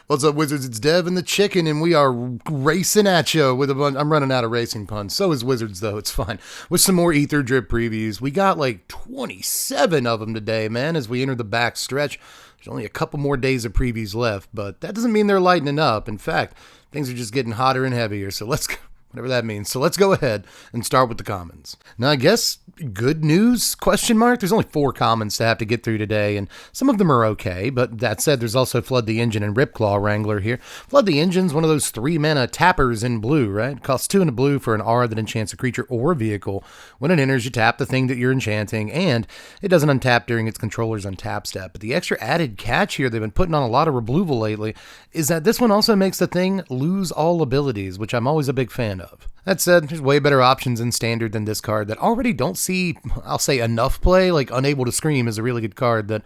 What's up, Wizards? It's Dev and the Chicken, and we are racing at you with a bunch. I'm running out of racing puns. So is Wizards, though. It's fine. With some more Aetherdrift previews. We got like 27 of them today, man, as we enter the back stretch. There's only a couple more days of previews left, but that doesn't mean they're lightening up. In fact, things are just getting hotter and heavier, so let's go. Whatever that means. So let's go ahead and start with the commons. Now, I guess good news, question mark? There's only 4 commons to have to get through today, and some of them are okay, but that said, there's also Flood the Engine and Ripclaw Wrangler here. Flood the Engine's one of those 3-mana tappers in blue, right? It costs 2 in a blue for an R that enchants a creature or vehicle. When it enters, you tap the thing that you're enchanting, and it doesn't untap during its controller's untap step. But the extra added catch here they've been putting on a lot of removal lately is that this one also makes the thing lose all abilities, which I'm always a big fan of. That said, there's way better options in Standard than this card that already don't see, I'll say, enough play. Like Unable to Scream is a really good card that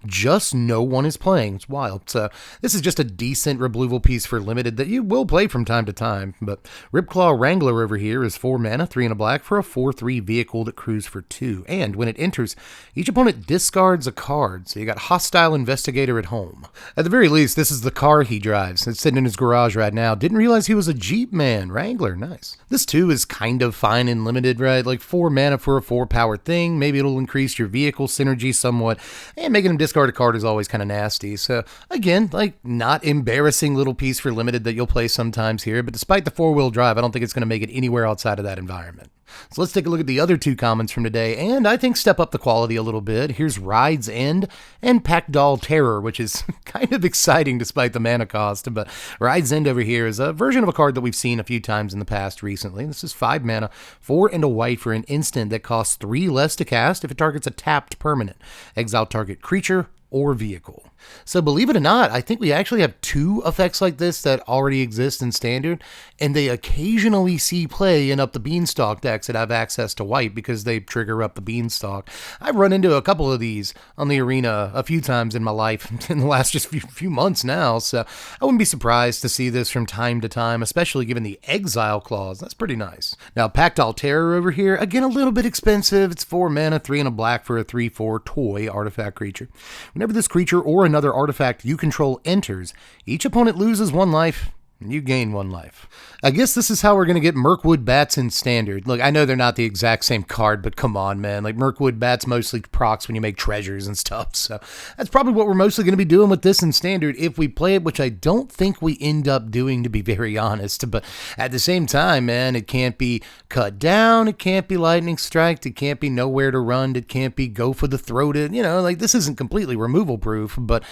just no one is playing. It's wild. So this is just a decent removal piece for limited that you will play from time to time. But Ripclaw Wrangler over here is 4 mana, 3 and a black for a 4/3 vehicle that crews for 2. And when it enters, each opponent discards a card. So you got Hostile Investigator at home. At the very least, this is the car he drives. It's sitting in his garage right now. Didn't realize he was a Jeep man. Wrangler, nice. This too is kind of fine in limited, right? Like 4 mana for a 4-power thing. Maybe it'll increase your vehicle synergy somewhat. And making him discard a card is always kind of nasty. So again, like not embarrassing little piece for limited that you'll play sometimes here, but despite the 4-wheel drive, I don't think it's going to make it anywhere outside of that environment. So let's take a look at the other 2 commons from today, and I think step up the quality a little bit. Here's Ride's End and Packdoll Terror, which is kind of exciting despite the mana cost, but Ride's End over here is a version of a card that we've seen a few times in the past recently. This is 5 mana, 4 and a white for an instant that costs 3 less to cast if it targets a tapped permanent. Exile target creature or vehicle. So believe it or not, I think we actually have 2 effects like this that already exist in Standard, and they occasionally see play in Up the Beanstalk decks that have access to white because they trigger Up the Beanstalk. I've run into a couple of these on the arena a few times in my life in the last just few months now, so I wouldn't be surprised to see this from time to time, especially given the exile clause. That's pretty nice. Now, Packdoll Terror over here, again a little bit expensive. It's 4 mana, 3 and a black for a 3/4 toy artifact creature. Whenever this creature or another artifact you control enters, each opponent loses 1 life, and you gain 1 life. I guess this is how we're going to get Mirkwood Bats in Standard. Look, I know they're not the exact same card, but come on, man. Like, Mirkwood Bats mostly procs when you make treasures and stuff, so that's probably what we're mostly going to be doing with this in Standard if we play it, which I don't think we end up doing, to be very honest. But at the same time, man, it can't be cut down, it can't be lightning striked, it can't be nowhere to run, it can't be go for the throated, like, this isn't completely removal proof, but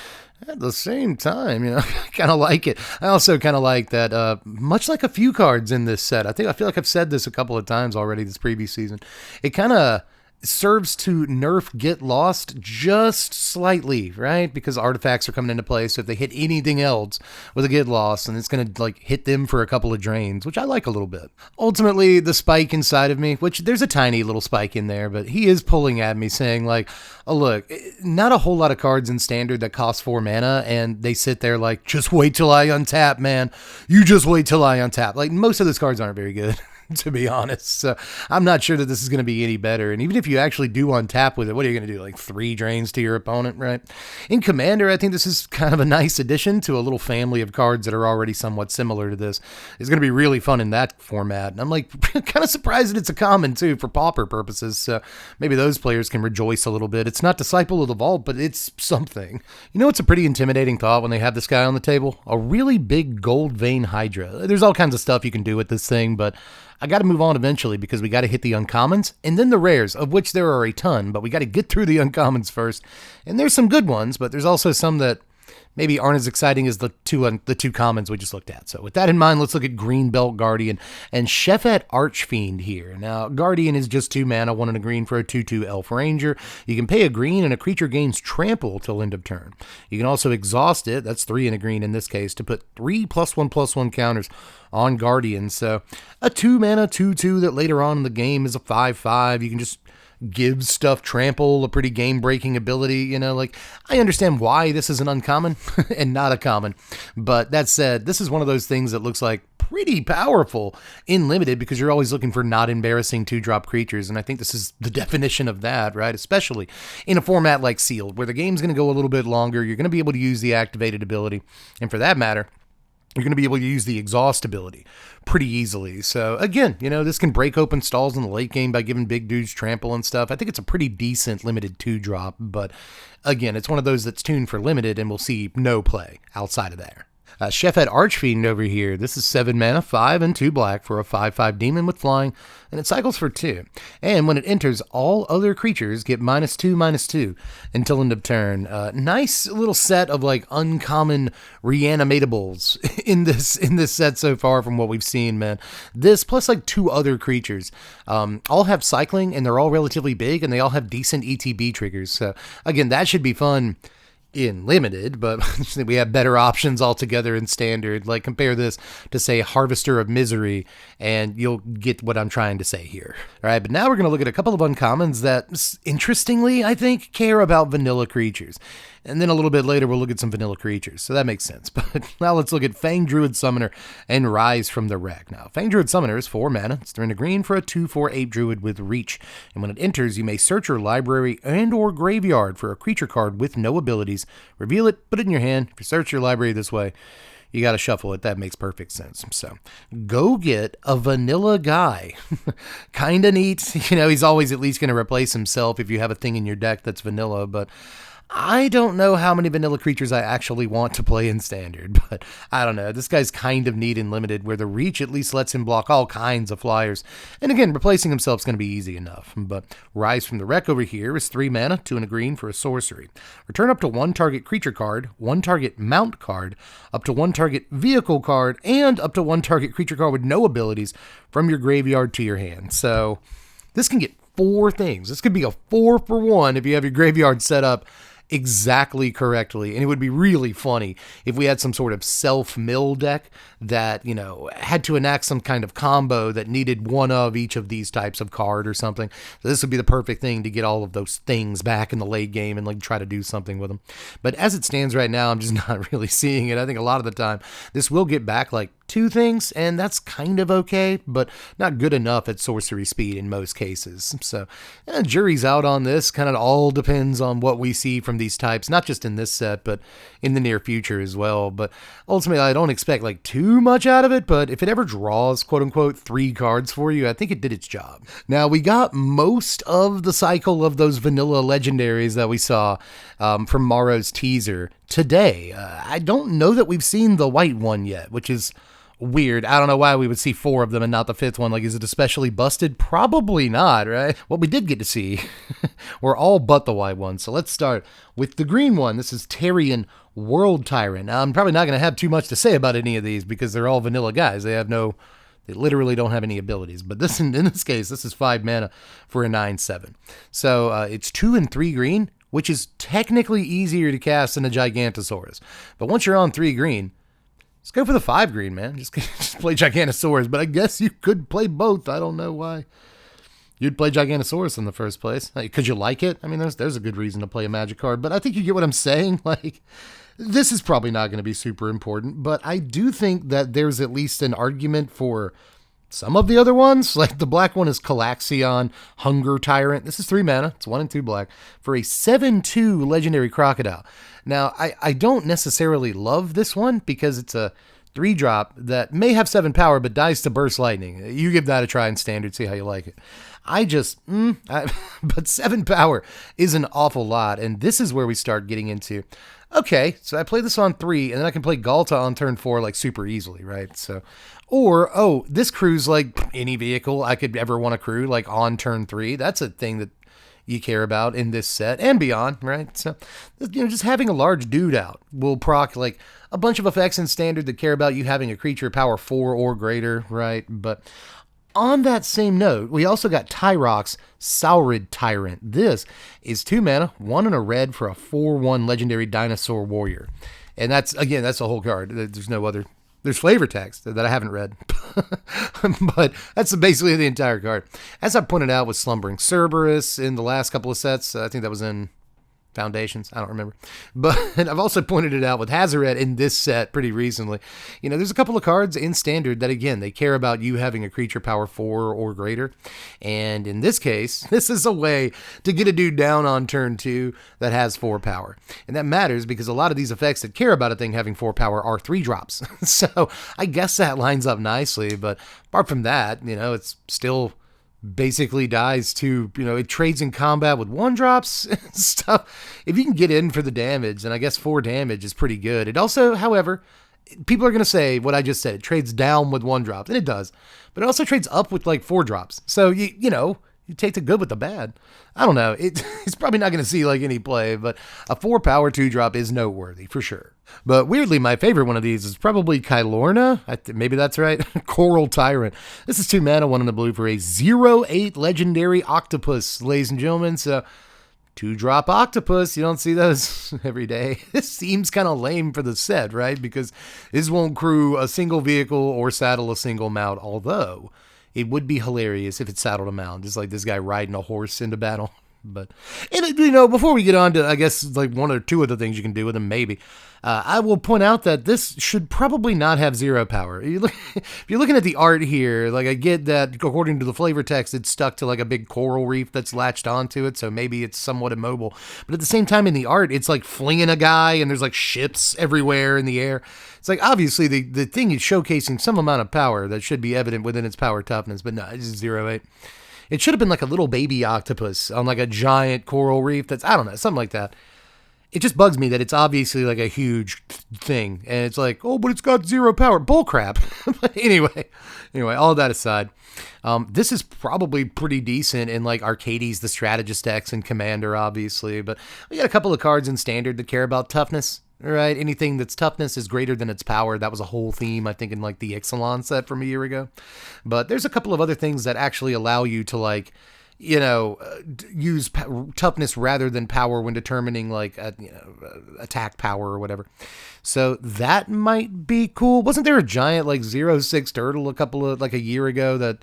at the same time, I kind of like it. I also kind of like that, much like a few cards in this set, I feel like I've said this a couple of times already this previous season, it kind of serves to nerf Get Lost just slightly, right? Because artifacts are coming into play, so if they hit anything else with a Get Lost, and it's going to like hit them for a couple of drains, which I like a little bit. Ultimately, the spike inside of me, which there's a tiny little spike in there, but he is pulling at me saying like, oh look, not a whole lot of cards in Standard that cost 4 mana, and they sit there like, just wait till I untap, man. You just wait till I untap. Like, most of those cards aren't very good. To be honest. So I'm not sure that this is going to be any better. And even if you actually do untap with it, what are you going to do? Like 3 drains to your opponent, right? In Commander, I think this is kind of a nice addition to a little family of cards that are already somewhat similar to this. It's going to be really fun in that format. And I'm like kind of surprised that it's a common too for pauper purposes. So maybe those players can rejoice a little bit. It's not Disciple of the Vault, but it's something. It's a pretty intimidating thought when they have this guy on the table. A really big gold vein Hydra. There's all kinds of stuff you can do with this thing, but I got to move on eventually because we got to hit the uncommons and then the rares, of which there are a ton, but we got to get through the uncommons first. And there's some good ones, but there's also some that maybe aren't as exciting as the two commons we just looked at. So with that in mind, let's look at Greenbelt Guardian and Shefet Archfiend here. Now, Guardian is just 2 mana, 1 and a green for a 2/2 Elf Ranger. You can pay a green and a creature gains trample till end of turn. You can also exhaust it, that's 3 and a green in this case, to put 3 +1/+1 counters on Guardian. So a 2 mana 2/2 that later on in the game is a 5/5. You can just gives stuff trample, a pretty game-breaking ability, I understand why this is an uncommon and not a common, but that said, this is one of those things that looks like pretty powerful in limited because you're always looking for not embarrassing 2-drop creatures, and I think this is the definition of that, right? Especially in a format like Sealed, where the game's going to go a little bit longer. You're going to be able to use the activated ability, and for that matter, you're going to be able to use the exhaust ability pretty easily. So again, this can break open stalls in the late game by giving big dudes trample and stuff. I think it's a pretty decent limited 2-drop, but again, it's one of those that's tuned for limited and we'll see no play outside of there. Chef at Archfiend over here. This is 7 mana, 5 and 2 black for a 5/5 demon with flying, and it cycles for 2. And when it enters, all other creatures get -2/-2 until end of turn. Nice little set of like uncommon reanimatables in this set so far from what we've seen, man. This plus like 2 other creatures all have cycling, and they're all relatively big, and they all have decent ETB triggers. So again, that should be fun in limited, but we have better options altogether in standard. Like compare this to say Harvester of Misery and you'll get what I'm trying to say here. All right, but now we're going to look at a couple of uncommons that interestingly, I think, care about vanilla creatures. And then a little bit later, we'll look at some vanilla creatures. So that makes sense. But now let's look at Fang Druid Summoner and Rise from the Wreck. Now, Fang Druid Summoner is 4 mana. It's 3 and a green for a 2/4 ape druid with reach. And when it enters, you may search your library and or graveyard for a creature card with no abilities. Reveal it, put it in your hand. If you search your library this way, you got to shuffle it. That makes perfect sense. So go get a vanilla guy. Kind of neat. He's always at least going to replace himself if you have a thing in your deck that's vanilla, but I don't know how many vanilla creatures I actually want to play in standard, but I don't know. This guy's kind of neat in limited, where the reach at least lets him block all kinds of flyers. And again, replacing himself is going to be easy enough. But Rise from the Wreck over here is 3 mana, 2 and a green for a sorcery. Return up to 1 target creature card, 1 target mount card, up to 1 target vehicle card, and up to 1 target creature card with no abilities from your graveyard to your hand. So this can get 4 things. This could be a 4-for-1 if you have your graveyard set up exactly correctly. And it would be really funny if we had some sort of self-mill deck that, had to enact some kind of combo that needed one of each of these types of card or something. So this would be the perfect thing to get all of those things back in the late game and like try to do something with them. But as it stands right now, I'm just not really seeing it. I think a lot of the time this will get back like 2 things, and that's kind of okay, but not good enough at sorcery speed in most cases. So jury's out on this. Kind of all depends on what we see from these types, not just in this set, but in the near future as well. But ultimately, I don't expect like too much out of it, but if it ever draws, quote unquote, 3 cards for you, I think it did its job. Now, we got most of the cycle of those vanilla legendaries that we saw from Maro's teaser today. I don't know that we've seen the white one yet, which is weird. I don't know why we would see 4 of them and not the 5th one. Like, is it especially busted? Probably not, right? What we did get to see were all but the white one. So let's start with the green one. This is Tarian World Tyrant. Now, I'm probably not going to have too much to say about any of these because they're all vanilla guys. They literally don't have any abilities. But this, in this case, this is 5 mana for a 9/7. So it's 2 and 3 green, which is technically easier to cast than a Gigantosaurus. But once you're on 3 green, just go for the 5 green, man. Just play Gigantosaurus. But I guess you could play both. I don't know why you'd play Gigantosaurus in the first place. Could you like it? I mean, there's a good reason to play a magic card. But I think you get what I'm saying. Like, this is probably not going to be super important. But I do think that there's at least an argument for some of the other ones. Like the black one is Calaxion Hunger Tyrant. This is 3 mana. It's 1 and 2 black for a 7/2 legendary crocodile. Now, I don't necessarily love this one because it's a 3-drop that may have 7 power but dies to burst lightning. You give that a try in standard, see how you like it. But 7 power is an awful lot, and this is where we start getting into, okay, so I play this on 3, and then I can play Galta on turn 4 like super easily, right? So, or, this crew's like any vehicle I could ever want to crew, like on turn 3. That's a thing that you care about in this set and beyond, right? So, just having a large dude out will proc like a bunch of effects in standard that care about you having a creature power 4 or greater, right? But on that same note, we also got Tyrox Saurid Tyrant. This is 2 mana, 1 and a red for a 4/1 legendary dinosaur warrior. And that's the whole card. There's no other. There's flavor text that I haven't read, but that's basically the entire card. As I pointed out with Slumbering Cerberus in the last couple of sets, I think that was in Foundations, I don't remember. But I've also pointed it out with Hazoret in this set pretty recently. You know, there's a couple of cards in Standard that, again, they care about you having a creature power 4 or greater. And in this case, this is a way to get a dude down on turn 2 that has 4 power. And that matters because a lot of these effects that care about a thing having 4 power are 3 drops. So I guess that lines up nicely. But apart from that, you know, it's still basically dies to, you know, it trades in combat with 1-drops and stuff. If you can get in for the damage, then I guess 4 damage is pretty good. It also, however, people are going to say what I just said. It trades down with 1-drops, and it does. But it also trades up with like 4-drops. So, you know, you take the good with the bad. I don't know. It's probably not going to see like any play, but a 4 power 2-drop is noteworthy for sure. But weirdly, my favorite one of these is probably Kylorna. Maybe that's right. Coral Tyrant. This is 2 mana, 1 in the blue for a 0/8 legendary octopus, ladies and gentlemen. So 2-drop octopus. You don't see those every day. This seems kind of lame for the set, right? Because this won't crew a single vehicle or saddle a single mount, although it would be hilarious if it saddled a mount, just like this guy riding a horse into battle. But, and, you know, before we get on to, I guess, like 1 or 2 of the things you can do with him, maybe, I will point out that this should probably not have 0 power. If you're looking at the art here, like I get that according to the flavor text, it's stuck to like a big coral reef that's latched onto it, so maybe it's somewhat immobile. But at the same time in the art, it's like flinging a guy and there's like ships everywhere in the air. It's like, obviously, the thing is showcasing some amount of power that should be evident within its power toughness, but no, it's 0/8. It should have been like a little baby octopus on like a giant coral reef that's, I don't know, something like that. It just bugs me that it's obviously like a huge thing. And it's like, oh, but it's got 0 power. Bullcrap. But anyway, all that aside, this is probably pretty decent in like Arcades, the Strategist decks, and Commander, obviously. But we got a couple of cards in Standard that care about toughness. Right, anything that's toughness is greater than its power. That was a whole theme, I think, in like the Ixalan set from a year ago. But there's a couple of other things that actually allow you to like, you know, use toughness rather than power when determining like, attack power or whatever. So that might be cool. Wasn't there a giant like 0/6 turtle a year ago that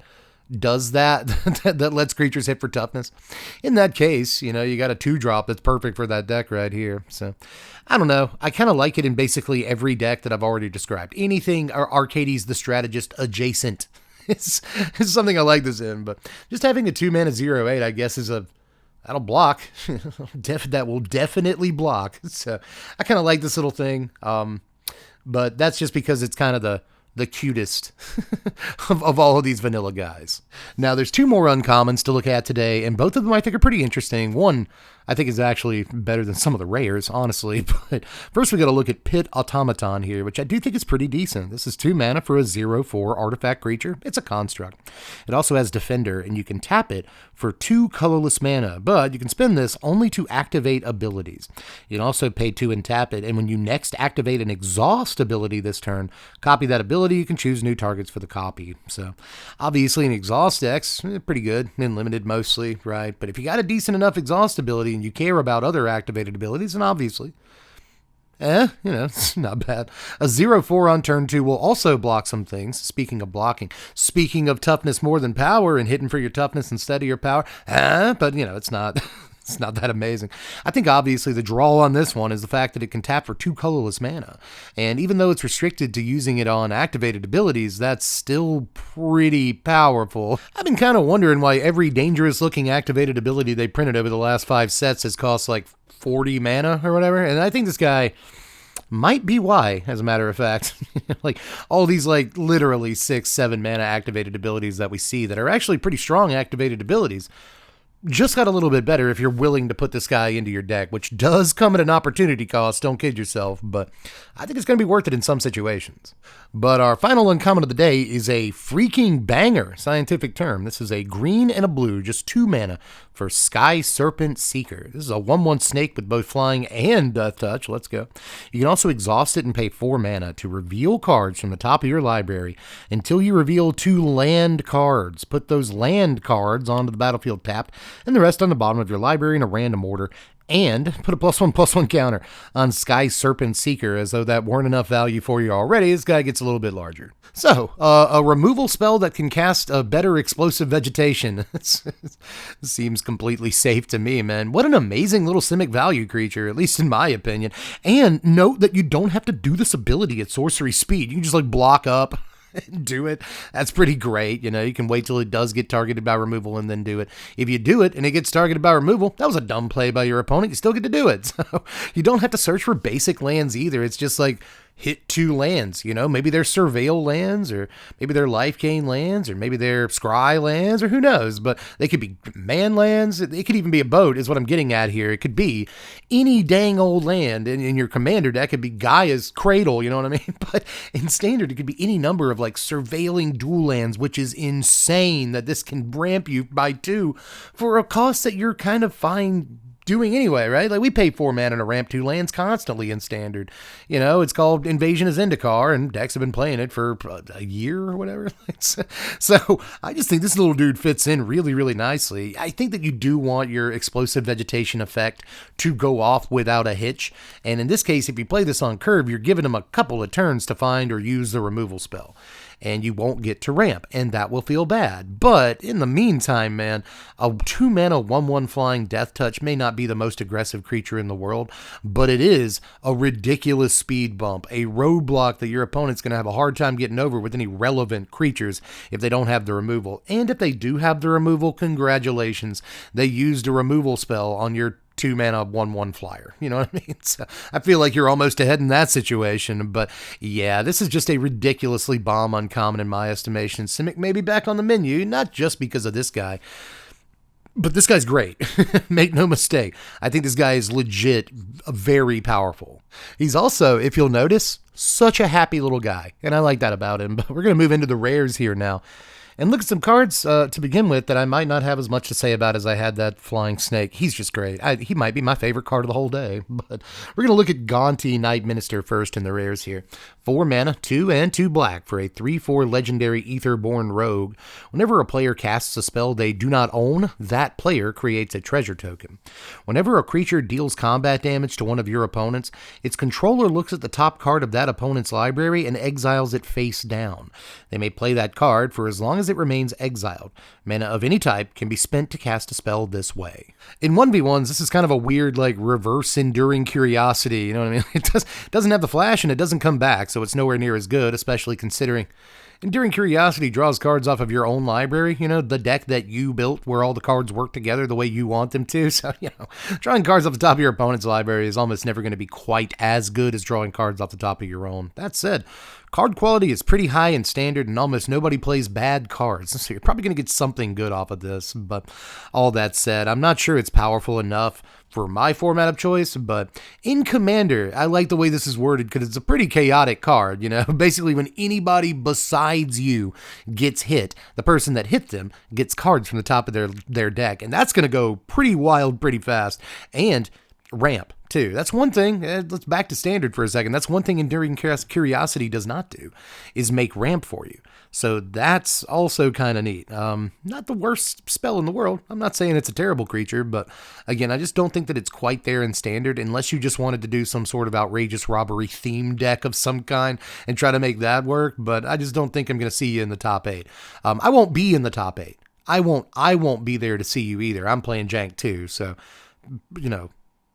does that that lets creatures hit for toughness? In that case, you know, you got a 2-drop that's perfect for that deck right here. So I don't know. I kind of like it in basically every deck that I've already described. Anything Arcades the Strategist adjacent is something I like this in. But just having a 2 mana 0/8, I guess, that'll block. That will definitely block. So I kind of like this little thing. But that's just because it's kind of the cutest of all of these vanilla guys. Now, there's 2 more uncommons to look at today, and both of them I think are pretty interesting. One, I think is actually better than some of the rares, honestly. But first we got to look at Pit Automaton here, which I do think is pretty decent. This is 2 mana for a 0/4 artifact creature. It's a construct. It also has Defender, and you can tap it for 2 colorless mana, but you can spend this only to activate abilities. You can also pay 2 and tap it, and when you next activate an exhaust ability this turn, copy that ability. You can choose new targets for the copy. So obviously an exhaust deck's pretty good and limited mostly, right? But if you got a decent enough exhaust ability and you care about other activated abilities, then obviously, it's not bad. A 0/4 on turn 2 will also block some things. Speaking of blocking, speaking of toughness more than power and hitting for your toughness instead of your power, but it's not. It's not that amazing. I think obviously the draw on this one is the fact that it can tap for 2 colorless mana. And even though it's restricted to using it on activated abilities, that's still pretty powerful. I've been kind of wondering why every dangerous looking activated ability they printed over the last 5 sets has cost like 40 mana or whatever. And I think this guy might be why, as a matter of fact. Like all these like literally 6-7 mana activated abilities that we see that are actually pretty strong activated abilities just got a little bit better if you're willing to put this guy into your deck, which does come at an opportunity cost, don't kid yourself, but I think it's going to be worth it in some situations. But our final uncommon of the day is a freaking banger, scientific term. This is a green and a blue, just 2 mana for Sky Serpent Seeker. This is a 1/1 snake with both flying and death touch. Let's go. You can also exhaust it and pay 4 mana to reveal cards from the top of your library until you reveal 2 land cards. Put those land cards onto the battlefield tapped and the rest on the bottom of your library in a random order. and put a +1/+1 counter on Sky Serpent Seeker, as though that weren't enough value for you already. This guy gets a little bit larger. So, a removal spell that can cast a better explosive vegetation. Seems completely safe to me, man. What an amazing little Simic value creature, at least in my opinion. And note that you don't have to do this ability at sorcery speed. You can just like block up and do it. That's pretty great. You know, you can wait till it does get targeted by removal and then do it. If you do it and it gets targeted by removal, that was a dumb play by your opponent. You still get to do it. So you don't have to search for basic lands either. It's just like hit 2 lands, you know, maybe they're Surveil lands, or maybe they're Life Gain lands, or maybe they're Scry lands, or who knows, but they could be man lands. It could even be a boat is what I'm getting at here. It could be any dang old land in your commander deck. It could be Gaia's Cradle, you know what I mean? But in standard, it could be any number of like surveilling dual lands, which is insane that this can ramp you by 2 for a cost that you're kind of fine doing anyway, right? Like we pay 4 mana to ramp 2 lands constantly in standard. You know, it's called Invasion of Zendikar, and decks have been playing it for a year or whatever. So I just think this little dude fits in really, really nicely. I think that you do want your explosive vegetation effect to go off without a hitch. And in this case, if you play this on curve, you're giving him a couple of turns to find or use the removal spell. And you won't get to ramp, and that will feel bad. But in the meantime, man, a 2 mana 1/1 flying Death Touch may not be the most aggressive creature in the world, but it is a ridiculous speed bump, a roadblock that your opponent's going to have a hard time getting over with any relevant creatures if they don't have the removal. And if they do have the removal, congratulations, they used a removal spell on your 2 mana 1/1 flyer. You know what I mean? So I feel like you're almost ahead in that situation. But yeah, this is just a ridiculously bomb uncommon in my estimation. Simic may be back on the menu, not just because of this guy, but this guy's great. Make no mistake. I think this guy is legit very powerful. He's also, if you'll notice, such a happy little guy. And I like that about him. But we're going to move into the rares here now. And look at some cards to begin with that I might not have as much to say about as I had that Flying Snake. He's just great. He might be my favorite card of the whole day. But we're going to look at Gonti Night Minister first in the rares here. 4 mana, 2 and 2 black for a 3/4 legendary Aetherborn Rogue. Whenever a player casts a spell they do not own, that player creates a treasure token. Whenever a creature deals combat damage to one of your opponents, its controller looks at the top card of that opponent's library and exiles it face down. They may play that card for as long as it remains exiled. Mana of any type can be spent to cast a spell this way. In 1v1s, this is kind of a weird, like, reverse Enduring Curiosity, you know what I mean? It doesn't have the flash and it doesn't come back, so it's nowhere near as good, especially considering Enduring Curiosity draws cards off of your own library, you know, the deck that you built where all the cards work together the way you want them to. So, you know, drawing cards off the top of your opponent's library is almost never going to be quite as good as drawing cards off the top of your own. That said, card quality is pretty high in standard and almost nobody plays bad cards, so you're probably going to get something good off of this. But all that said, I'm not sure it's powerful enough for my format of choice, but in Commander, I like the way this is worded because it's a pretty chaotic card, you know? Basically, when anybody besides you gets hit, the person that hit them gets cards from the top of their deck, and that's going to go pretty wild pretty fast. And ramp too. That's one thing. Let's back to standard for a second. That's one thing Enduring Curiosity does not do, is make ramp for you. So that's also kind of neat. Not the worst spell in the world. I'm not saying it's a terrible creature, but again, I just don't think that it's quite there in standard unless you just wanted to do some sort of outrageous robbery theme deck of some kind and try to make that work. But I just don't think I'm going to see you in the top 8. I won't be in the top 8. I won't be there to see you either. I'm playing Jank too. So, you know,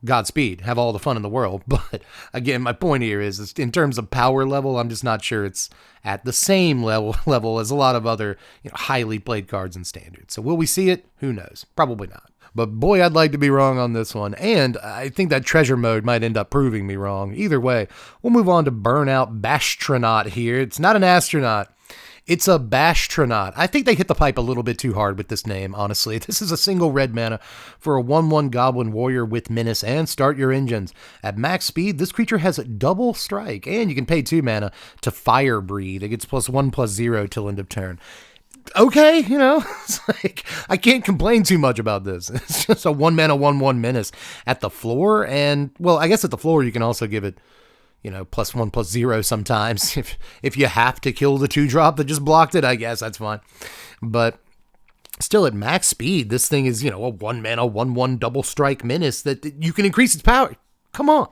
Godspeed, have all the fun in the world. But again, my point here is in terms of power level, I'm just not sure it's at the same level as a lot of other, you know, highly played cards in standard. So will we see it? Who knows? Probably not. But boy, I'd like to be wrong on this one. And I think that treasure mode might end up proving me wrong. Either way, we'll move on to Burnout Bashtronaut here. It's not an astronaut. It's a Bashtronaut. I think they hit the pipe a little bit too hard with this name, honestly. This is a single red mana for a 1/1 Goblin Warrior with Menace and start your engines. At max speed, this creature has a double strike, and you can pay 2 mana to Fire Breathe. It gets +1/+0 till end of turn. Okay, you know, it's like, I can't complain too much about this. It's just a 1 mana 1/1 Menace at the floor, and, well, I guess at the floor you can also give it, you know, +1/+0 sometimes. If you have to kill the 2-drop that just blocked it, I guess that's fine. But Still at max speed, this thing is, a 1-mana, 1/1 double strike menace that you can increase its power. Come on.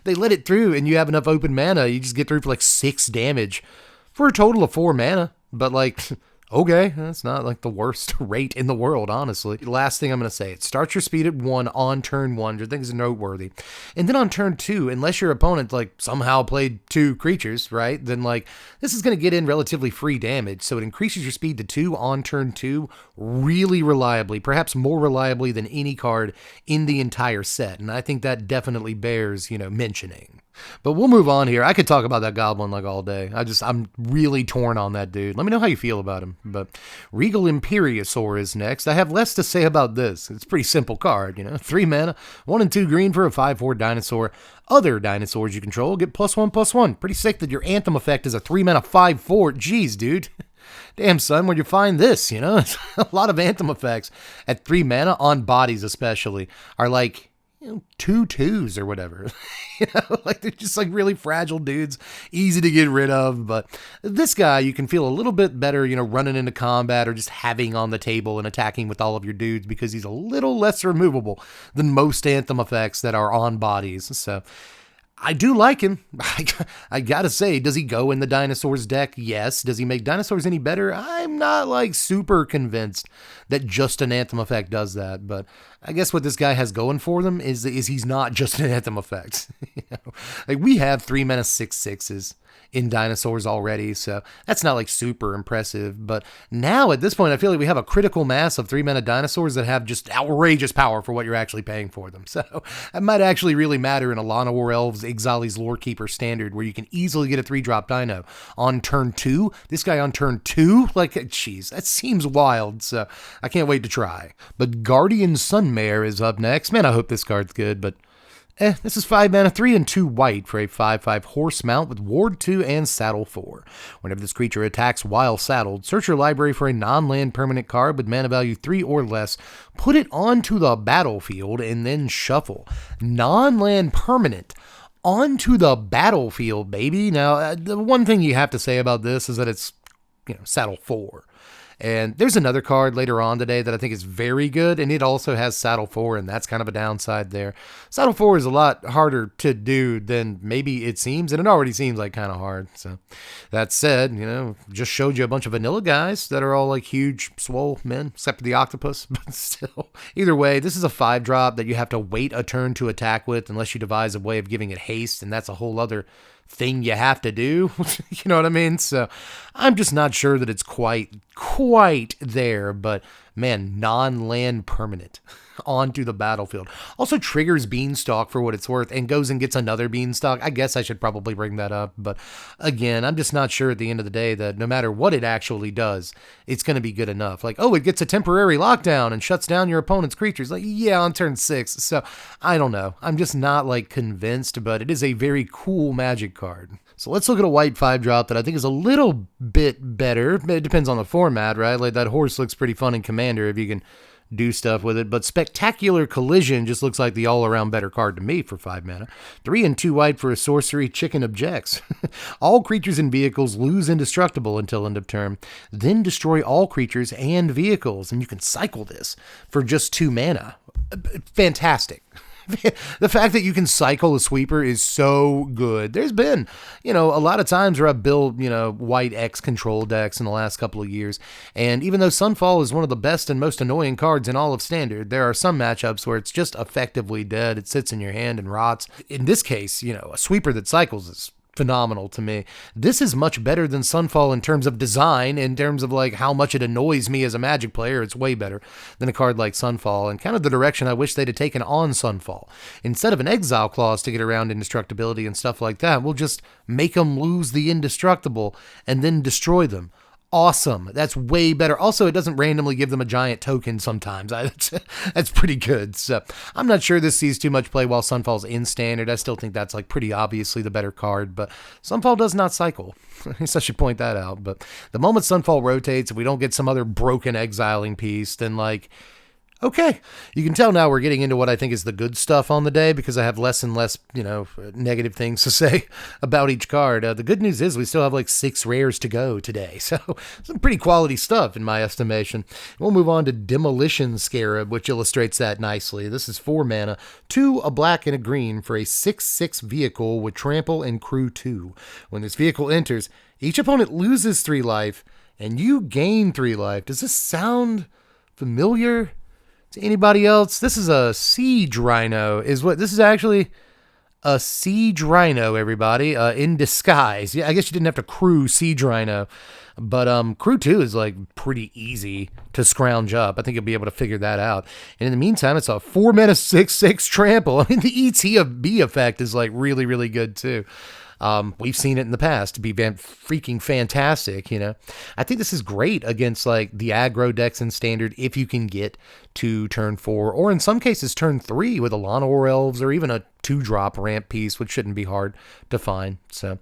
They let it through and you have enough open mana. You just get through for like 6 damage for a total of 4 mana. But okay, that's not like the worst rate in the world, honestly. Last thing I'm going to say, it starts your speed at 1 on turn 1, which I think is noteworthy. And then on turn 2, unless your opponent somehow played 2 creatures, right? Then this is going to get in relatively free damage. So it increases your speed to 2 on turn 2 really reliably, perhaps more reliably than any card in the entire set. And I think that definitely bears, mentioning. But we'll move on here. I could talk about that goblin all day. I'm really torn on that dude. Let me know how you feel about him. But Regal Imperiosaur is next. I have less to say about this. It's a pretty simple card, 3 mana, 1 and 2 green for a 5/4 dinosaur. Other dinosaurs you control get +1/+1. Pretty sick that your Anthem effect is a 3 mana 5/4. Jeez, dude. Damn, son, where'd you find this? It's a lot of Anthem effects at 3 mana on bodies especially are 2/2s or whatever. They're just really fragile dudes, easy to get rid of. But this guy, you can feel a little bit better, running into combat or just having on the table and attacking with all of your dudes because he's a little less removable than most Anthem effects that are on bodies. So I do like him. I gotta say, does he go in the Dinosaurs deck? Yes. Does he make Dinosaurs any better? I'm not super convinced that just an Anthem effect does that, but I guess what this guy has going for them is he's not just an Anthem effect. We have 3 mana 6/6s in Dinosaurs already, so that's not super impressive. But now at this point, I feel like we have a critical mass of 3 mana Dinosaurs that have just outrageous power for what you're actually paying for them. So that might actually really matter in a Lana War Elves Exili's Lorekeeper standard, where you can easily get a 3-drop Dino on turn 2. This guy on turn 2, jeez, that seems wild. So I can't wait to try. But Guardian Sunmare is up next. Man, I hope this card's good, but this is 5 mana, 3 and 2 white for a 5/5 horse mount with ward 2 and saddle 4. Whenever this creature attacks while saddled, search your library for a non-land permanent card with mana value 3 or less, put it onto the battlefield, and then shuffle. Non-land permanent onto the battlefield, baby. Now, the one thing you have to say about this is that it's, saddle 4. And there's another card later on today that I think is very good, and it also has Saddle 4, and that's kind of a downside there. Saddle 4 is a lot harder to do than maybe it seems, and it already seems kind of hard. So that said, just showed you a bunch of vanilla guys that are all huge, swole men, except for the octopus. But still, either way, this is a 5-drop that you have to wait a turn to attack with unless you devise a way of giving it haste, and that's a whole other thing you have to do. You know what I mean? So I'm just not sure that it's quite there, but man, non-land permanent onto the battlefield. Also triggers Beanstalk for what it's worth and goes and gets another Beanstalk. I guess I should probably bring that up, but again, I'm just not sure at the end of the day that no matter what it actually does, it's going to be good enough. It gets a temporary lockdown and shuts down your opponent's creatures. Yeah, on turn 6. So I don't know. I'm just not convinced, but it is a very cool Magic card. So let's look at a white 5-drop that I think is a little bit better. It depends on the format, right? That horse looks pretty fun in Commander if you can do stuff with it, but Spectacular Collision just looks like the all-around better card to me for 5 mana. 3 and 2 white for a sorcery. Chicken objects. All creatures and vehicles lose indestructible until end of turn, then destroy all creatures and vehicles, and you can cycle this for just 2 mana. Fantastic. The fact that you can cycle a sweeper is so good. There's been, a lot of times where I've built, white X control decks in the last couple of years. And even though Sunfall is one of the best and most annoying cards in all of Standard, there are some matchups where it's just effectively dead. It sits in your hand and rots. In this case, a sweeper that cycles is phenomenal to me. This is much better than Sunfall in terms of design, in terms of how much it annoys me as a Magic player. It's way better than a card like Sunfall, and kind of the direction I wish they'd have taken on Sunfall. Instead of an exile clause to get around indestructibility and stuff like that, we'll just make them lose the indestructible and then destroy them. Awesome. That's way better. Also, it doesn't randomly give them a giant token sometimes. That's pretty good. So I'm not sure this sees too much play while Sunfall's in Standard. I still think that's pretty obviously the better card, but Sunfall does not cycle. I guess I should point that out. But the moment Sunfall rotates, if we don't get some other broken exiling piece, then Okay, you can tell now we're getting into what I think is the good stuff on the day because I have less and less, negative things to say about each card. The good news is we still have like 6 rares to go today, so some pretty quality stuff in my estimation. We'll move on to Demolition Scarab, which illustrates that nicely. This is 4 mana, 2 a black and a green for a 6/6 vehicle with trample and crew 2. When this vehicle enters, each opponent loses 3 life and you gain 3 life. Does this sound familiar to anybody else? This is a Siege Rhino, this is actually a Siege Rhino, everybody, in disguise. Yeah, I guess you didn't have to crew Siege Rhino, but crew 2 is like pretty easy to scrounge up. I think you'll be able to figure that out. And in the meantime, it's a 4 mana 6/6 trample. I mean, the ETB effect is like really, really good too. We've seen it in the past to be freaking fantastic, I think this is great against like the aggro decks in Standard if you can get to turn 4, or in some cases turn 3 with a Llanowar Elves or even a 2-drop ramp piece, which shouldn't be hard to find. So,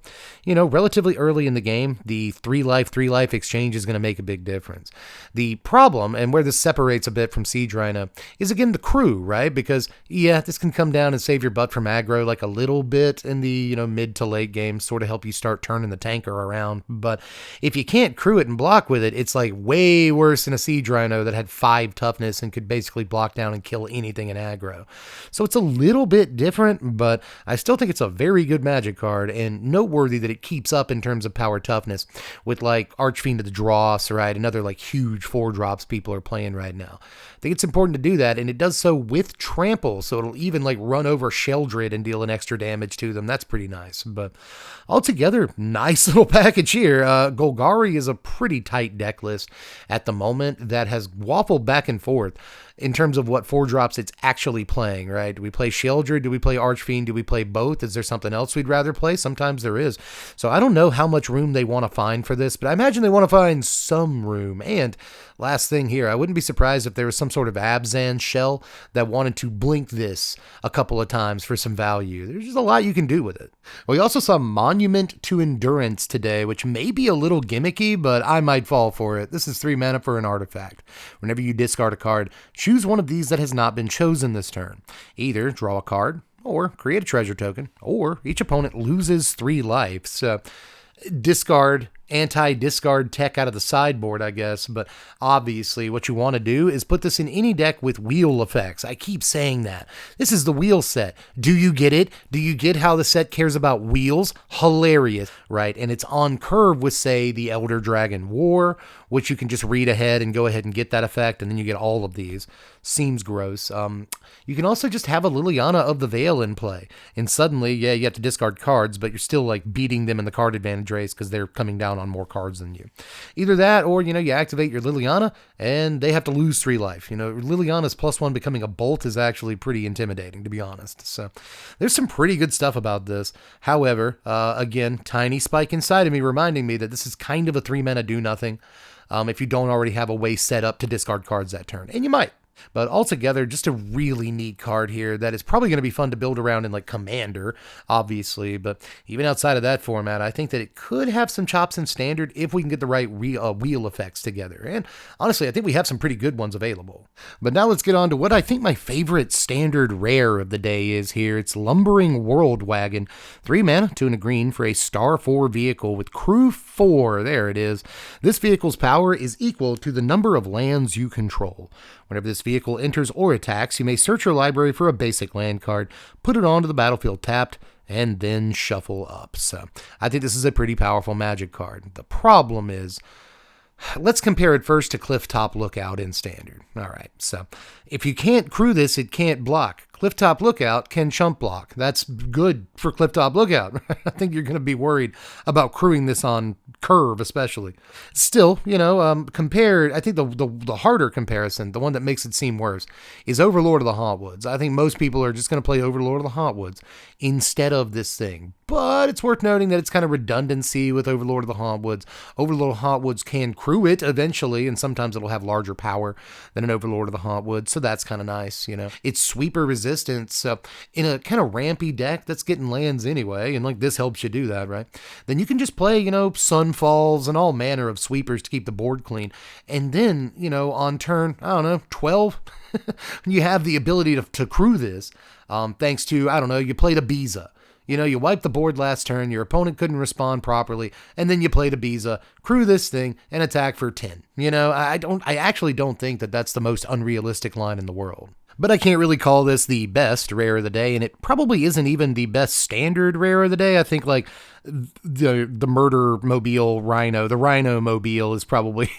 relatively early in the game, the 3 life exchange is going to make a big difference. The problem, and where this separates a bit from Siege Rhino, is again the crew, right? Because, this can come down and save your butt from aggro like a little bit in the, mid to late game, sort of help you start turning the tanker around. But if you can't crew it and block with it, it's like way worse than a Siege Rhino that had 5 toughness and could basically block down and kill anything in aggro. So it's a little bit different, but I still think it's a very good Magic card, and noteworthy that it keeps up in terms of power toughness with like Archfiend of the Dross, right? Another like huge 4-drops people are playing right now. I think it's important to do that, and it does so with trample, so it'll even like run over Sheldred and deal an extra damage to them. That's pretty nice. But altogether, nice little package here. Golgari is a pretty tight deck list at the moment that has waffled back and forth in terms of what 4-drops it's actually playing, right? Do we play Sheldred? Do we play Archfiend? Do we play both? Is there something else we'd rather play? Sometimes there is. So I don't know how much room they want to find for this, but I imagine they want to find some room. And last thing here, I wouldn't be surprised if there was some sort of Abzan shell that wanted to blink this a couple of times for some value. There's just a lot you can do with it. We also saw Monument to Endurance today, which may be a little gimmicky, but I might fall for it. This is 3 mana for an artifact. Whenever you discard a card, choose one of these that has not been chosen this turn. Either draw a card, or create a treasure token, or each opponent loses 3 life. So discard, anti-discard tech out of the sideboard, I guess, but obviously what you want to do is put this in any deck with wheel effects. I keep saying that. This is the wheel set. Do you get it? Do you get how the set cares about wheels? Hilarious, right? And it's on curve with, say, the Elder Dragon War, which you can just read ahead and go ahead and get that effect, and then you get all of these. Seems gross. You can also just have a Liliana of the Veil in play, and suddenly, you have to discard cards, but you're still like beating them in the card advantage race because they're coming down on more cards than you. Either that, or you activate your Liliana and they have to lose 3 life. Liliana's +1 becoming a bolt is actually pretty intimidating, to be honest. So there's some pretty good stuff about this. However, again, tiny spike inside of me reminding me that this is kind of a 3 mana do nothing. If you don't already have a way set up to discard cards that turn, and you might. But altogether, just a really neat card here that is probably going to be fun to build around in like Commander, obviously. But even outside of that format, I think that it could have some chops in Standard if we can get the right wheel effects together. And honestly, I think we have some pretty good ones available. But now let's get on to what I think my favorite Standard rare of the day is here. It's Lumbering Worldwagon. 3 mana, 2 and a green for a star 4 vehicle with crew 4. There it is. This vehicle's power is equal to the number of lands you control. Whenever this vehicle enters or attacks, you may search your library for a basic land card, put it onto the battlefield tapped, and then shuffle up. So I think this is a pretty powerful Magic card. The problem is, let's compare it first to Clifftop Lookout in Standard. All right, so if you can't crew this, it can't block. Clifftop Lookout can chump block. That's good for Clifftop Lookout. I think you're going to be worried about crewing this on curve, especially. Still, compared, I think the harder comparison, the one that makes it seem worse, is Overlord of the Hauntwoods. I think most people are just going to play Overlord of the Hauntwoods instead of this thing. But it's worth noting that it's kind of redundancy with Overlord of the Hauntwoods. Overlord of the Hauntwoods can crew it eventually, and sometimes it'll have larger power than an Overlord of the Hauntwoods, so that's kind of nice, It's sweeper resistant, existence in a kind of rampy deck that's getting lands anyway, and like this helps you do that, right? Then you can just play, Sunfalls and all manner of sweepers to keep the board clean. And then, on turn, 12, you have the ability to crew this, thanks to, you played a Biza. You wiped the board last turn, your opponent couldn't respond properly, and then you played a Biza, crew this thing, and attack for 10. I actually don't think that that's the most unrealistic line in the world. But I can't really call this the best rare of the day, and it probably isn't even the best standard rare of the day. I think like the Murder Mobile Rhino, the Rhino Mobile is probably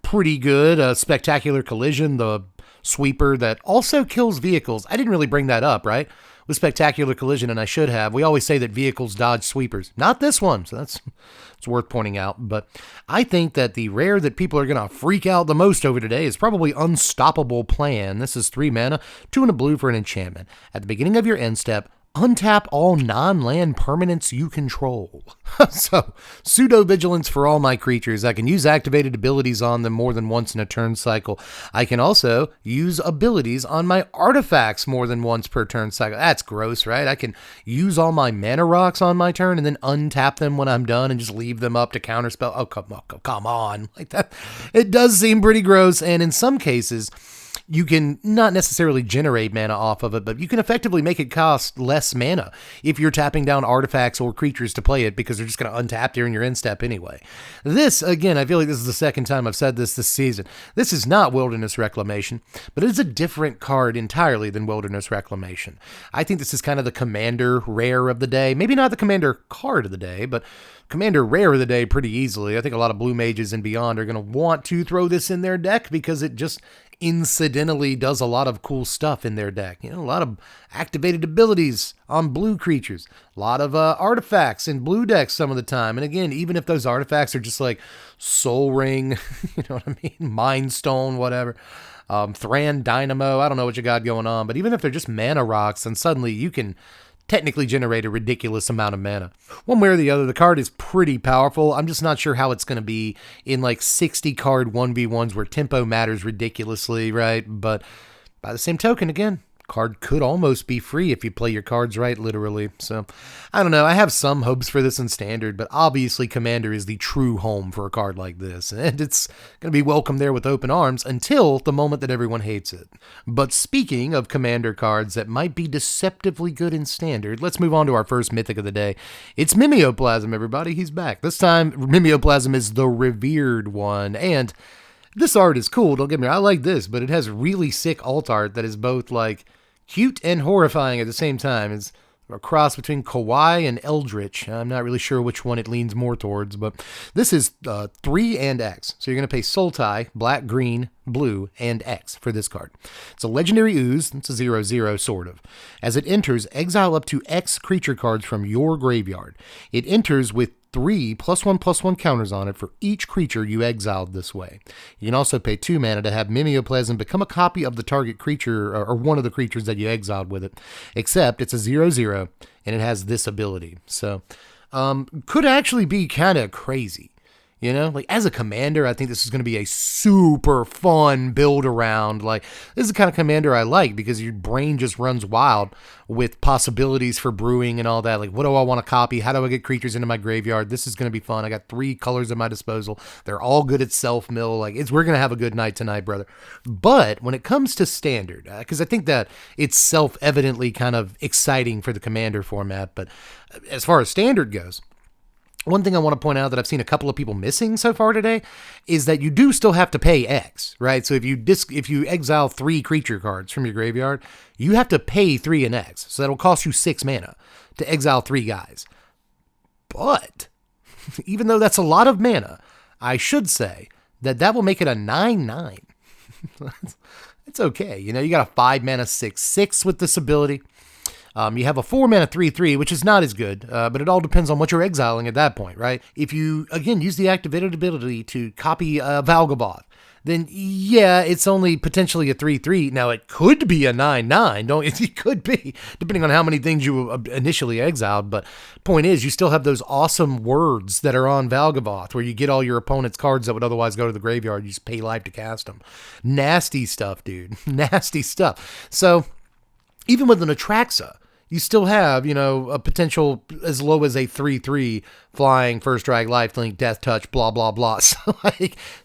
pretty good. Spectacular Collision, the sweeper that also kills vehicles. I didn't really bring that up, right? With Spectacular Collision, and I should have. We always say that vehicles dodge sweepers. Not this one, so it's worth pointing out. But I think that the rare that people are going to freak out the most over today is probably Unstoppable Plan. This is 3 mana, 2 and a blue for an enchantment. At the beginning of your end step, untap all non-land permanents you control. So, pseudo-vigilance for all my creatures. I can use activated abilities on them more than once in a turn cycle. I can also use abilities on my artifacts more than once per turn cycle. That's gross, right? I can use all my mana rocks on my turn and then untap them when I'm done and just leave them up to counterspell. Oh, come on. Like that. It does seem pretty gross, and in some cases, you can not necessarily generate mana off of it, but you can effectively make it cost less mana if you're tapping down artifacts or creatures to play it because they're just going to untap during your end step anyway. This, again, I feel like this is the second time I've said this season. This is not Wilderness Reclamation, but it is a different card entirely than Wilderness Reclamation. I think this is kind of the Commander rare of the day. Maybe not the Commander card of the day, but Commander rare of the day pretty easily. I think a lot of blue mages and beyond are going to want to throw this in their deck because it just incidentally does a lot of cool stuff in their deck. A lot of activated abilities on blue creatures, a lot of artifacts in blue decks some of the time. And again, even if those artifacts are just like Soul Ring, you know what I mean? Mind Stone, whatever. Thran Dynamo, I don't know what you got going on, but even if they're just mana rocks, then suddenly you can technically generate a ridiculous amount of mana. One way or the other, the card is pretty powerful. I'm just not sure how it's going to be in like 60 card 1v1s where tempo matters ridiculously, right? But by the same token, again, card could almost be free if you play your cards right, literally. So, I don't know. I have some hopes for this in Standard, but obviously Commander is the true home for a card like this, and it's going to be welcomed there with open arms until the moment that everyone hates it. But speaking of Commander cards that might be deceptively good in Standard, let's move on to our first Mythic of the day. It's Mimeoplasm, everybody. He's back. This time, Mimeoplasm is the Revered One, and this art is cool. Don't get me wrong. I like this, but it has really sick alt art that is both like cute and horrifying at the same time. It's a cross between Kawaii and Eldritch. I'm not really sure which one it leans more towards, but this is 3 and X. So you're going to pay Sultai, black, green, blue, and X for this card. It's a legendary ooze. It's a 0/0 sort of. As it enters, exile up to X creature cards from your graveyard. It enters with 3 +1/+1 counters on it for each creature you exiled this way. You can also pay 2 mana to have Mimeoplasm become a copy of the target creature or one of the creatures that you exiled with it, except it's a 0/0 and it has this ability. So, could actually be kind of crazy. Like as a commander, I think this is going to be a super fun build around. Like this is the kind of commander I like because your brain just runs wild with possibilities for brewing and all that. Like, what do I want to copy? How do I get creatures into my graveyard? This is going to be fun. I got 3 colors at my disposal. They're all good at self-mill. Like we're going to have a good night tonight, brother. But when it comes to Standard, because I think that it's self-evidently kind of exciting for the commander format. But as far as Standard goes, one thing I want to point out that I've seen a couple of people missing so far today is that you do still have to pay X, right? So if you exile 3 creature cards from your graveyard, you have to pay 3 in X. So that'll cost you 6 mana to exile 3 guys. But even though that's a lot of mana, I should say that will make it a 9/9. It's okay. You got a 5 mana 6/6 with this ability. You have a 4 mana 3/3, which is not as good, but it all depends on what you're exiling at that point, right? If you, again, use the activated ability to copy Valgaboth, then yeah, it's only potentially a 3/3. Now, it could be a 9/9. It could be, depending on how many things you initially exiled, but point is, you still have those awesome words that are on Valgaboth, where you get all your opponent's cards that would otherwise go to the graveyard. You just pay life to cast them. Nasty stuff, dude. Nasty stuff. So even with an Atraxa, you still have, a potential as low as a 3/3 flying, first drag, lifelink, death touch, blah, blah, blah. So,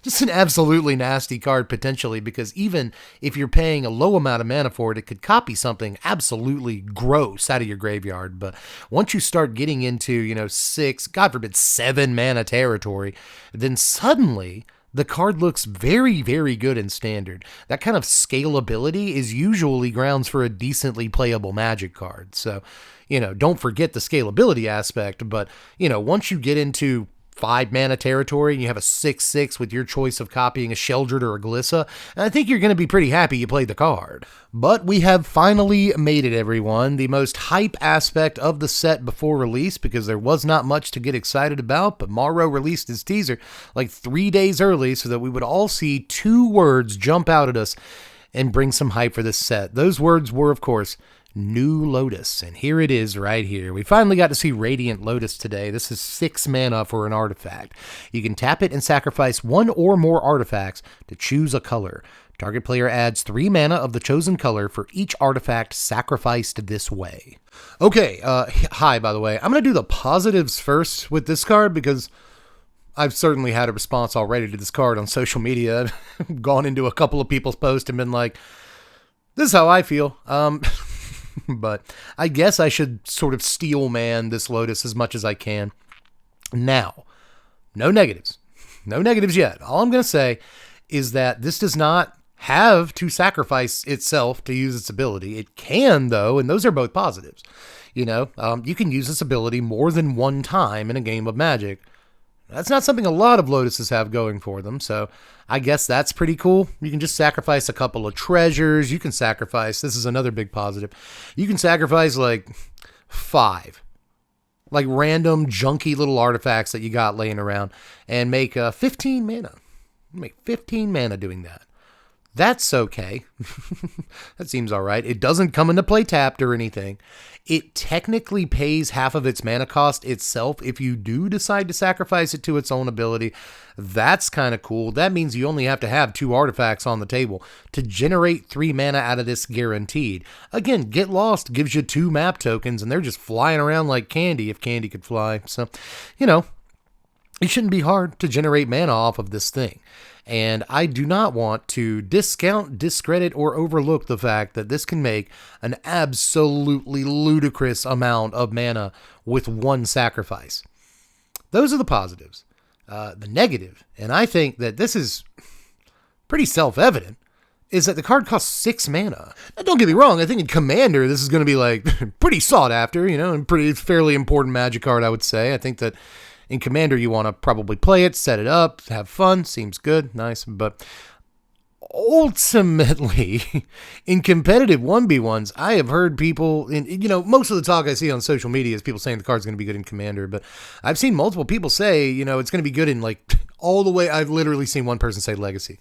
just an absolutely nasty card potentially, because even if you're paying a low amount of mana for it, it could copy something absolutely gross out of your graveyard. But once you start getting into, 6, God forbid, 7 mana territory, then suddenly the card looks very, very good in Standard. That kind of scalability is usually grounds for a decently playable Magic card. So, don't forget the scalability aspect, but, once you get into 5 mana territory and you have a 6/6 with your choice of copying a Sheldred or a Glissa, I think you're going to be pretty happy you played the card. But we have finally made it, everyone. The most hype aspect of the set before release, because there was not much to get excited about, but Maro released his teaser like 3 days early so that we would all see 2 words jump out at us and bring some hype for this set. Those words were, of course, New Lotus, and here it is right here. We finally got to see Radiant Lotus today. This is 6 mana for an artifact. You can tap it and sacrifice 1 or more artifacts to choose a color. Target player adds 3 mana of the chosen color for each artifact sacrificed this way. Okay, hi, by the way. I'm going to do the positives first with this card because I've certainly had a response already to this card on social media. I've gone into a couple of people's posts and been like, this is how I feel. But I guess I should sort of steel man this Lotus as much as I can. Now, no negatives. No negatives yet. All I'm going to say is that this does not have to sacrifice itself to use its ability. It can, though, and those are both positives. You can use this ability more than one time in a game of Magic. That's not something a lot of Lotuses have going for them, so I guess that's pretty cool. You can just sacrifice a couple of treasures. You can sacrifice, this is another big positive, you can sacrifice like 5 like random junky little artifacts that you got laying around and make 15 mana. Make 15 mana doing that. That's okay. That seems all right. It doesn't come into play tapped or anything. It technically pays half of its mana cost itself if you do decide to sacrifice it to its own ability. That's kind of cool. That means you only have to have 2 artifacts on the table to generate 3 mana out of this guaranteed. Again, Get Lost gives you 2 map tokens and they're just flying around like candy if candy could fly. So, it shouldn't be hard to generate mana off of this thing. And I do not want to discount, discredit, or overlook the fact that this can make an absolutely ludicrous amount of mana with 1 sacrifice. Those are the positives. The negative, and I think that this is pretty self-evident, is that the card costs 6 mana. Now, don't get me wrong, I think in Commander this is going to be like pretty sought after, and pretty fairly important Magic card, I would say. I think that in Commander, you want to probably play it, set it up, have fun. Seems good, nice. But ultimately, in competitive 1v1s, I have heard people, most of the talk I see on social media is people saying the card's going to be good in Commander. But I've seen multiple people say, it's going to be good in all the way. I've literally seen one person say Legacy.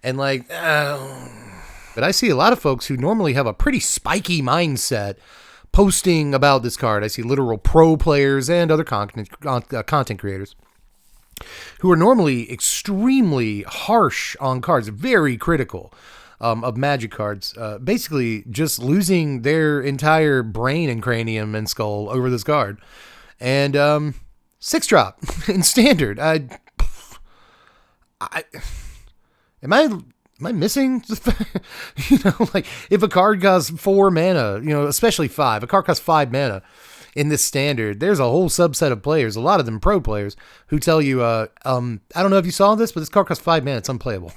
And but I see a lot of folks who normally have a pretty spiky mindset posting about this card. I see literal pro players and other content creators who are normally extremely harsh on cards, very critical of Magic cards, basically just losing their entire brain and cranium and skull over this card. And 6-drop in Standard. Am I missing? If a card costs 4 mana, especially 5, a card costs 5 mana in this Standard, there's a whole subset of players, a lot of them pro players, who tell you, I don't know if you saw this, but this card costs 5 mana, it's unplayable.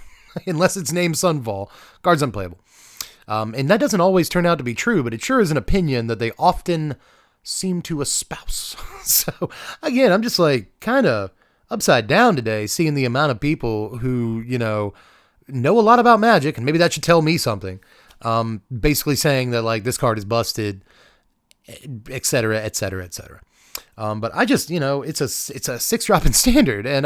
Unless it's named Sunfall, card's unplayable. And that doesn't always turn out to be true, but it sure is an opinion that they often seem to espouse. So, again, I'm just kind of upside down today, seeing the amount of people who, know a lot about Magic, and maybe that should tell me something. Basically saying that this card is busted, etc., etc., etc. But I just, it's a 6-drop in Standard, and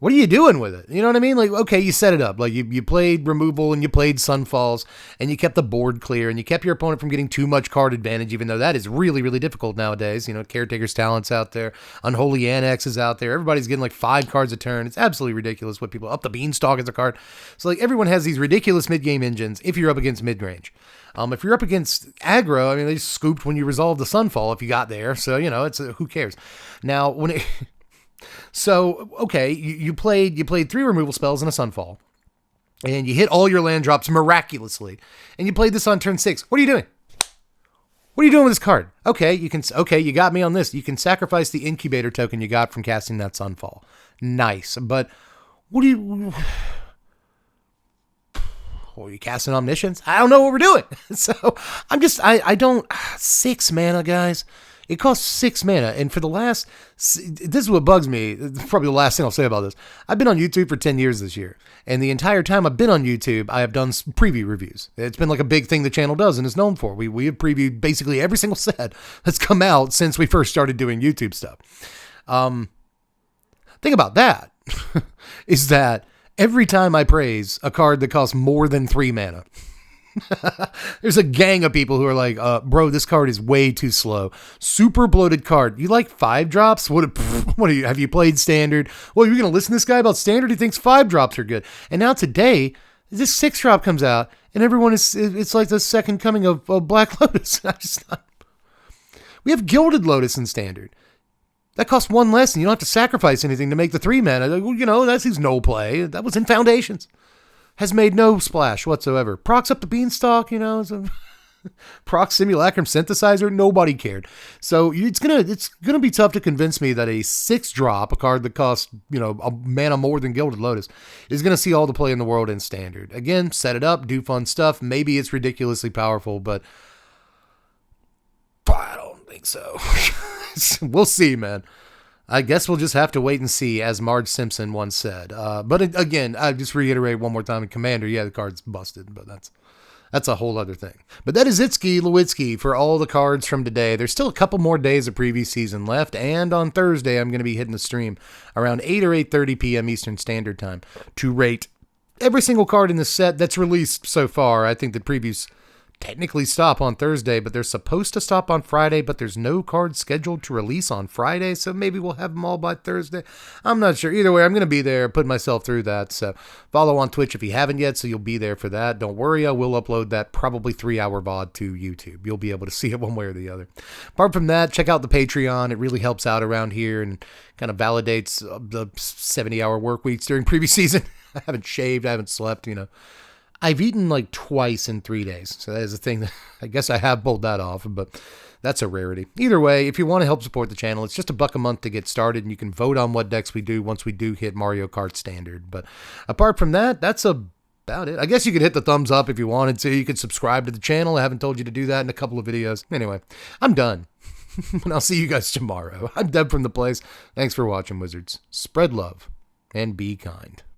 What are you doing with it? You know what I mean? Like, okay, you set it up. Like, you played removal and you played Sunfalls and you kept the board clear and you kept your opponent from getting too much card advantage, even though that is really, really difficult nowadays. You know, Caretaker's Talent's out there. Unholy Annex is out there. Everybody's getting like 5 cards a turn. It's absolutely ridiculous what people... Up the Beanstalk is a card. So, like, everyone has these ridiculous mid-game engines if you're up against mid-range. If you're up against aggro, I mean, they just scooped when you resolved the Sunfall if you got there. So, you know, it's who cares? Now, when it... So, okay, you played 3 removal spells and a Sunfall, and you hit all your land drops miraculously, and you played this on turn 6. What are you doing? What are you doing with this card? Okay, you got me on this. You can sacrifice the incubator token you got from casting that Sunfall. Nice, but what do you... Are you casting Omniscience? I don't know what we're doing. So, I don't... 6 mana, guys. It costs 6 mana, and for the last... This is what bugs me. Probably the last thing I'll say about this. I've been on YouTube for 10 years this year, and the entire time I've been on YouTube, I have done preview reviews. It's been like a big thing the channel does and is known for. We have previewed basically every single set that's come out since we first started doing YouTube stuff. Thing about that is that every time I praise a card that costs more than 3 mana... There's a gang of people who are like, bro, this card is way too slow. Super bloated card. You like 5 drops? What are you? Have you played Standard? Well, you're going to listen to this guy about Standard? He thinks 5 drops are good. And now today, this 6 drop comes out, and everyone it's like the second coming of Black Lotus. We have Gilded Lotus in Standard. That costs 1 less, and you don't have to sacrifice anything to make the 3 mana. Well, you know, that's his no play. That was in Foundations. Has made no splash whatsoever. Procs up the Beanstalk, you know, Proc Simulacrum Synthesizer, nobody cared. So it's gonna be tough to convince me that a 6 drop, a card that costs, you know, a mana more than Gilded Lotus, is gonna see all the play in the world in Standard. Again, set it up, do fun stuff. Maybe it's ridiculously powerful, but I don't think so. We'll see, man. I guess we'll just have to wait and see, as Marge Simpson once said. But again, I just reiterate one more time, Commander, yeah, the card's busted, but that's a whole other thing. But that is Itski Lewitsky for all the cards from today. There's still a couple more days of preview season left, and on Thursday, I'm going to be hitting the stream around 8 or 8:30 p.m. Eastern Standard Time to rate every single card in the set that's released so far. I think the previews technically stop on Thursday, but they're supposed to stop on Friday, but there's no cards scheduled to release on Friday, so maybe we'll have them all by Thursday. I'm not sure. Either way, I'm going to be there, putting myself through that, so follow on Twitch if you haven't yet, so you'll be there for that. Don't worry, I will upload that probably 3-hour VOD to YouTube. You'll be able to see it one way or the other. Apart from that, check out the Patreon. It really helps out around here and kind of validates the 70-hour work weeks during preview season. I haven't shaved, I haven't slept, you know. I've eaten like twice in 3 days, so that is a thing that I guess I have pulled that off, but that's a rarity. Either way, if you want to help support the channel, it's just $1 a month to get started, and you can vote on what decks we do once we do hit Mario Kart Standard. But apart from that, that's about it. I guess you could hit the thumbs up if you wanted to. You could subscribe to the channel. I haven't told you to do that in a couple of videos. Anyway, I'm done. And I'll see you guys tomorrow. I'm Deb from The Place. Thanks for watching, Wizards. Spread love and be kind.